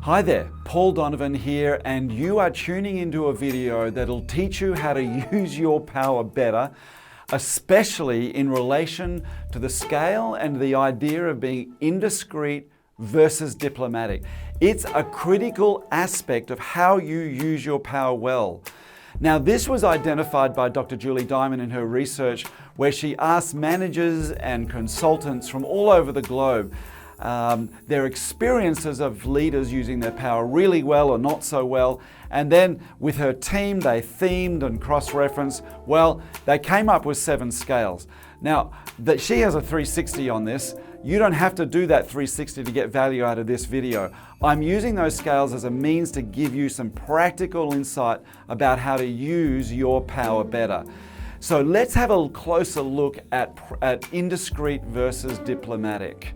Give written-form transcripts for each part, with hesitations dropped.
Hi there, Paul Donovan here, and you are tuning into a video that'll teach you how to use your power better, especially in relation to the scale and the idea of being indiscreet versus diplomatic. It's a critical aspect of how you use your power well. Now, this was identified by Dr. Julie Diamond in her research, where she asked managers and consultants from all over the globe their experiences of leaders using their power really well or not so well. And then with her team, they themed and cross-referenced. Well, they came up with 7 scales. Now, she has a 360 on this. You don't have to do that 360 to get value out of this video. I'm using those scales as a means to give you some practical insight about how to use your power better. So let's have a closer look at indiscreet versus diplomatic.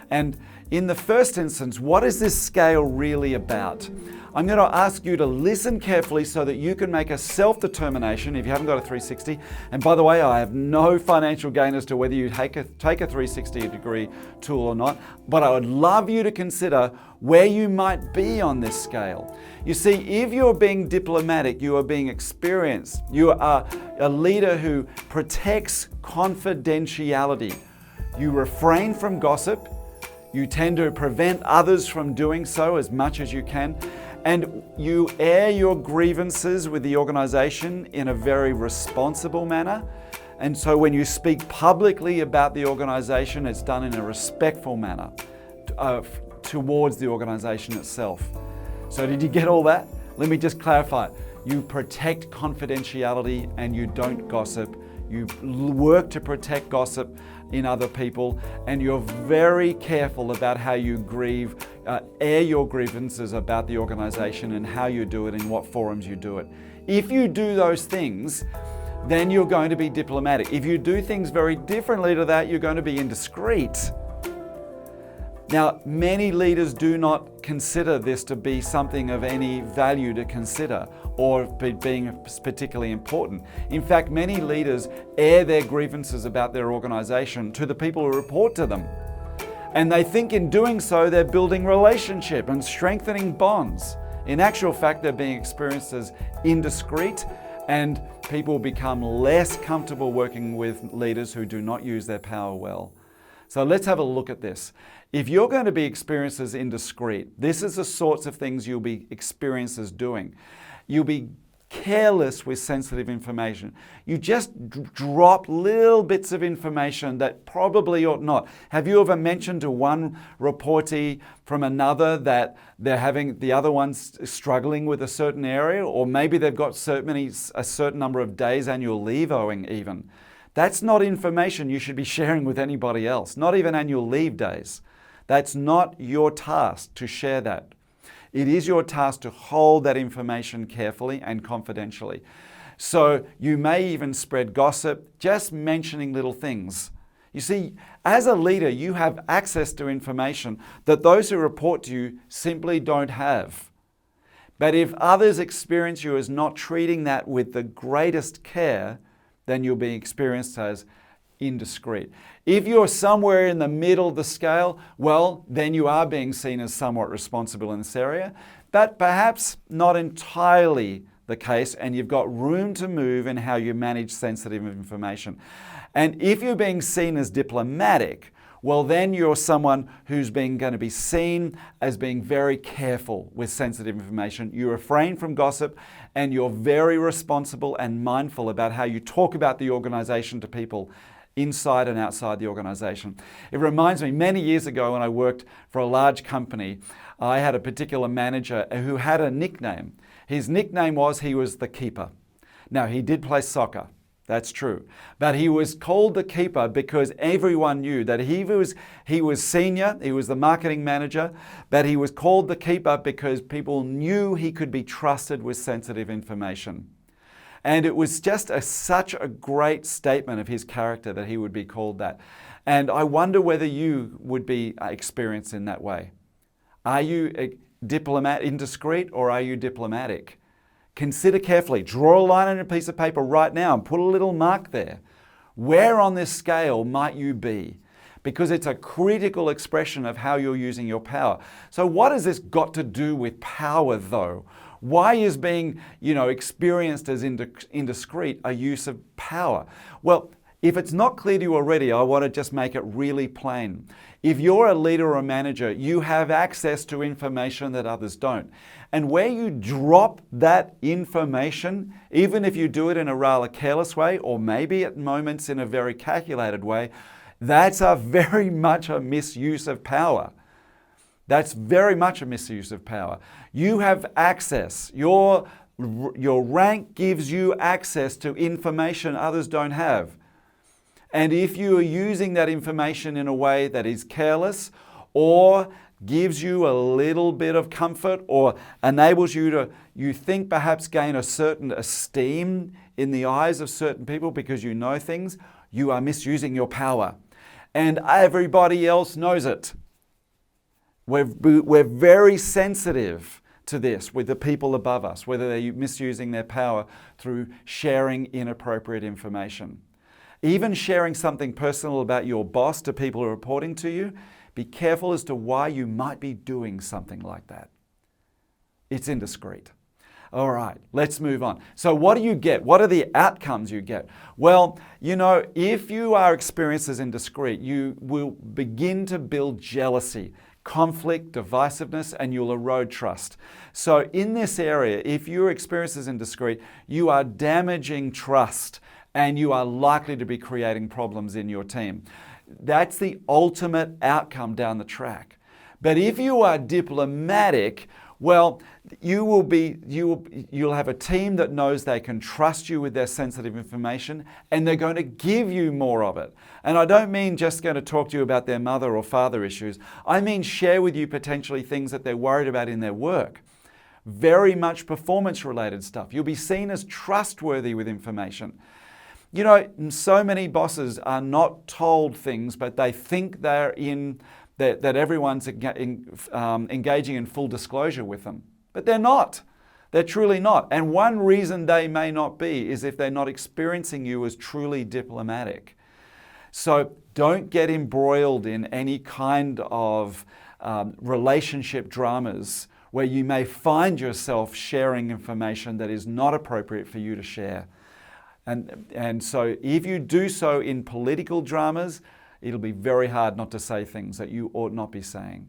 And in the first instance, what is this scale really about? I'm going to ask you to listen carefully so that you can make a self-determination if you haven't got a 360. And by the way, I have no financial gain as to whether you take a 360-degree tool or not, but I would love you to consider where you might be on this scale. You see, if you're being diplomatic, you are being experienced. You are a leader who protects confidentiality. You refrain from gossip. You tend to prevent others from doing so as much as you can. And you air your grievances with the organization in a very responsible manner. And so when you speak publicly about the organization, it's done in a respectful manner towards the organization itself. So did you get all that? Let me just clarify. You protect confidentiality and you don't gossip. You work to protect gossip in other people, and you're very careful about how you air your grievances about the organization and how you do it, in what forums you do it. If you do those things, then you're going to be diplomatic. If you do things very differently to that, you're going to be indiscreet. Now, many leaders do not consider this to be something of any value to consider or being particularly important. In fact, many leaders air their grievances about their organization to the people who report to them. And they think in doing so, they're building relationship and strengthening bonds. In actual fact, they're being experienced as indiscreet, and people become less comfortable working with leaders who do not use their power well. So let's have a look at this. If you're going to be experienced as indiscreet, this is the sorts of things you'll be experienced as doing. You'll be careless with sensitive information. You just drop little bits of information that probably ought not. Have you ever mentioned to one reportee from another that they're having the other one's struggling with a certain area, or maybe they've got a certain number of days annual leave owing even? That's not information you should be sharing with anybody else, not even annual leave days. That's not your task to share that. It is your task to hold that information carefully and confidentially. So you may even spread gossip, just mentioning little things. You see, as a leader, you have access to information that those who report to you simply don't have. But if others experience you as not treating that with the greatest care, then you'll be experienced as indiscreet. If you're somewhere in the middle of the scale, well, then you are being seen as somewhat responsible in this area, but perhaps not entirely the case, and you've got room to move in how you manage sensitive information. And if you're being seen as diplomatic, well, then you're someone who's going to be seen as being very careful with sensitive information. You refrain from gossip, and you're very responsible and mindful about how you talk about the organization to people inside and outside the organization. It reminds me, many years ago when I worked for a large company, I had a particular manager who had a nickname. His nickname was he was the keeper. Now, he did play soccer. That's true. But he was called the keeper because everyone knew that he was senior, he was the marketing manager, but he was called the keeper because people knew he could be trusted with sensitive information. And it was just such a great statement of his character that he would be called that. And I wonder whether you would be experienced in that way. Are you indiscreet, or are you diplomatic? Consider carefully. Draw a line on a piece of paper right now and put a little mark there. Where on this scale might you be? because it's a critical expression of how you're using your power. So what has this got to do with power though? Why is being, experienced as indiscreet a use of power? Well, if it's not clear to you already, I want to just make it really plain. If you're a leader or a manager, you have access to information that others don't. And where you drop that information, even if you do it in a rather careless way, or maybe at moments in a very calculated way, that's very much a misuse of power. That's very much a misuse of power. You have access. Your rank gives you access to information others don't have. And if you are using that information in a way that is careless or gives you a little bit of comfort or enables you to, you think perhaps gain a certain esteem in the eyes of certain people because you know things, you are misusing your power. And everybody else knows it. We're very sensitive to this with the people above us, whether they're misusing their power through sharing inappropriate information. Even sharing something personal about your boss to people who are reporting to you, be careful as to why you might be doing something like that. It's indiscreet. All right, let's move on. So what do you get? What are the outcomes you get? Well, if you are experienced as indiscreet, you will begin to build jealousy, conflict, divisiveness, and you'll erode trust. So in this area, if you're experienced as indiscreet, you are damaging trust and you are likely to be creating problems in your team. That's the ultimate outcome down the track. But if you are diplomatic, well, you'll have a team that knows they can trust you with their sensitive information and they're going to give you more of it. And I don't mean just going to talk to you about their mother or father issues. I mean share with you potentially things that they're worried about in their work. Very much performance-related stuff. You'll be seen as trustworthy with information. So many bosses are not told things, but they think that everyone's engaging in full disclosure with them. But they're not. They're truly not. And one reason they may not be is if they're not experiencing you as truly diplomatic. So don't get embroiled in any kind of relationship dramas where you may find yourself sharing information that is not appropriate for you to share. And so if you do so in political dramas, it'll be very hard not to say things that you ought not be saying.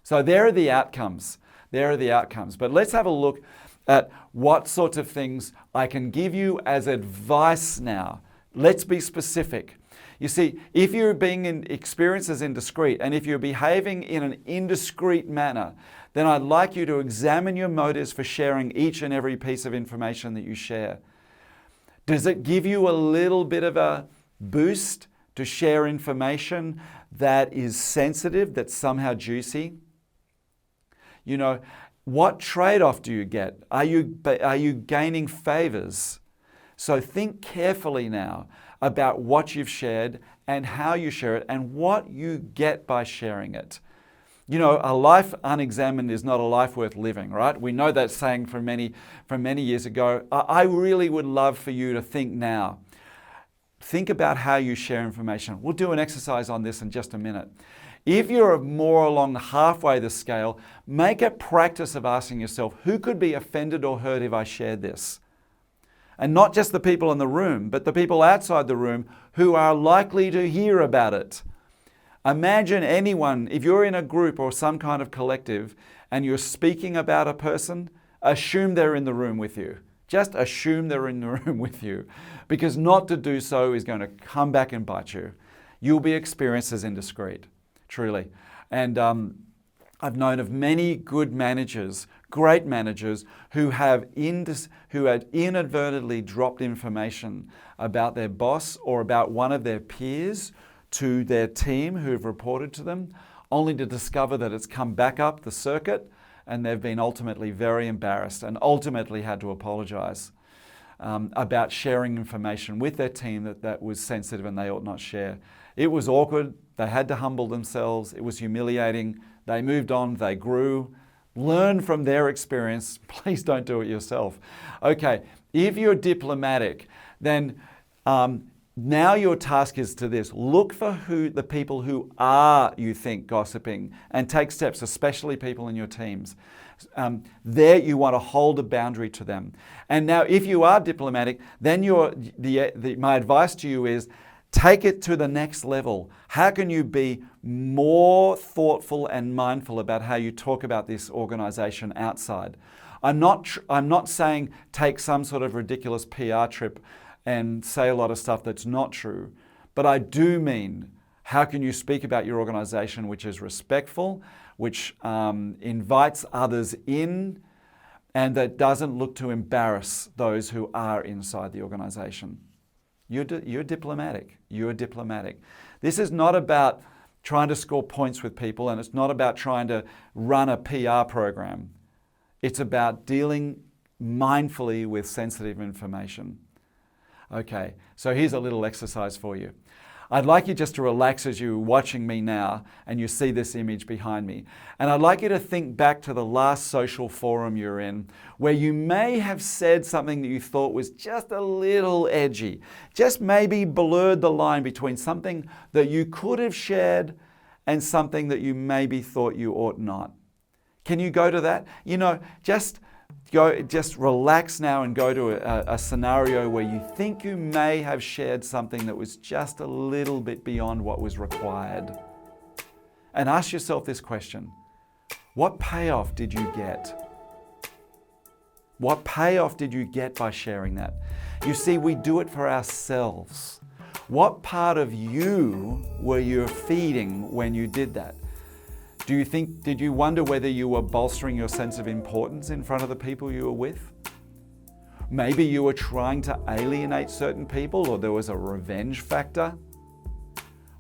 So there are the outcomes. But let's have a look at what sorts of things I can give you as advice now. Let's be specific. You see, if you're being experienced as indiscreet and if you're behaving in an indiscreet manner, then I'd like you to examine your motives for sharing each and every piece of information that you share. Does it give you a little bit of a boost to share information that is sensitive, that's somehow juicy? What trade-off do you get? Are you gaining favors? So think carefully now about what you've shared and how you share it and what you get by sharing it. A life unexamined is not a life worth living, right? We know that saying from many years ago. I really would love for you to think now. Think about how you share information. We'll do an exercise on this in just a minute. If you're more along halfway the scale, make a practice of asking yourself, who could be offended or hurt if I shared this? And not just the people in the room, but the people outside the room who are likely to hear about it. Imagine anyone, if you're in a group or some kind of collective and you're speaking about a person, assume they're in the room with you. Just assume they're in the room with you, because not to do so is going to come back and bite you. You'll be experienced as indiscreet, truly. And I've known of many good managers, great managers, who had inadvertently dropped information about their boss or about one of their peers to their team who have reported to them, only to discover that it's come back up the circuit and they've been ultimately very embarrassed and ultimately had to apologize about sharing information with their team that was sensitive and they ought not share. It was awkward. They had to humble themselves. It was humiliating. They moved on. They grew. Learn from their experience. Please don't do it yourself. Okay, if you're diplomatic, then Now your task is to this. Look for the people who are, you think, gossiping, and take steps, especially people in your teams. There you want to hold a boundary to them. And now if you are diplomatic, then my advice to you is take it to the next level. How can you be more thoughtful and mindful about how you talk about this organization outside? I'm not saying take some sort of ridiculous PR trip and say a lot of stuff that's not true. But I do mean, how can you speak about your organization which is respectful, which invites others in, and that doesn't look to embarrass those who are inside the organization? You're diplomatic. You're diplomatic. This is not about trying to score points with people, and it's not about trying to run a PR program. It's about dealing mindfully with sensitive information. Okay, so here's a little exercise for you. I'd like you just to relax as you're watching me now and you see this image behind me. And I'd like you to think back to the last social forum you're in, where you may have said something that you thought was just a little edgy, just maybe blurred the line between something that you could have shared and something that you maybe thought you ought not. Can you go to that? You know, just relax now and go to a scenario where you think you may have shared something that was just a little bit beyond what was required. And ask yourself this question: what payoff did you get? What payoff did you get by sharing that? You see, we do it for ourselves. What part of you were you feeding when you did that? Did you wonder whether you were bolstering your sense of importance in front of the people you were with? Maybe you were trying to alienate certain people, or there was a revenge factor.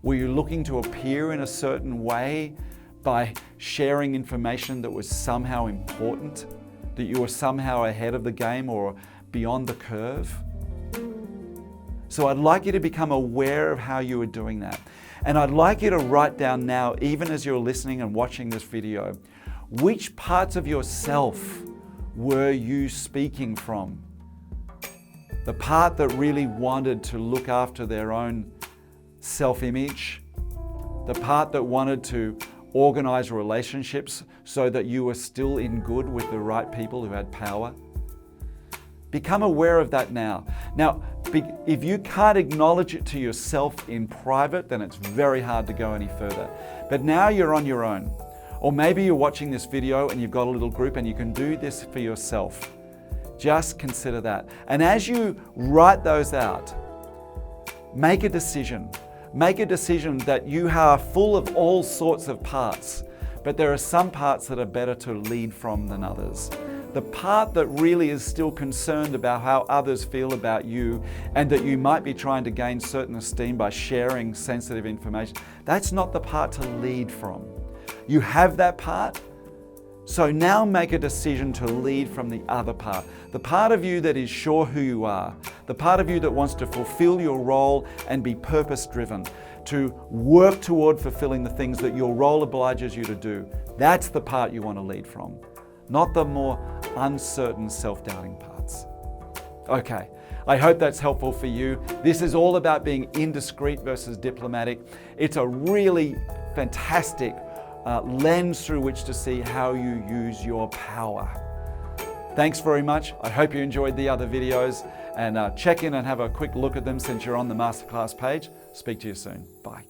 Were you looking to appear in a certain way by sharing information that was somehow important, that you were somehow ahead of the game or beyond the curve? So I'd like you to become aware of how you were doing that. And I'd like you to write down now, even as you're listening and watching this video, which parts of yourself were you speaking from? The part that really wanted to look after their own self-image, the part that wanted to organize relationships so that you were still in good with the right people who had power. Become aware of that now. Now, if you can't acknowledge it to yourself in private, then it's very hard to go any further. But now you're on your own. Or maybe you're watching this video and you've got a little group and you can do this for yourself. Just consider that. And as you write those out, make a decision. Make a decision that you are full of all sorts of parts, but there are some parts that are better to lead from than others. The part that really is still concerned about how others feel about you and that you might be trying to gain certain esteem by sharing sensitive information, that's not the part to lead from. You have that part, so now make a decision to lead from the other part. The part of you that is sure who you are, the part of you that wants to fulfill your role and be purpose-driven, to work toward fulfilling the things that your role obliges you to do. That's the part you want to lead from, not the more uncertain, self-doubting parts. Okay, I hope that's helpful for you. This is all about being indiscreet versus diplomatic. It's a really fantastic lens through which to see how you use your power. Thanks very much. I hope you enjoyed the other videos, and check in and have a quick look at them since you're on the masterclass page. Speak to you soon. Bye.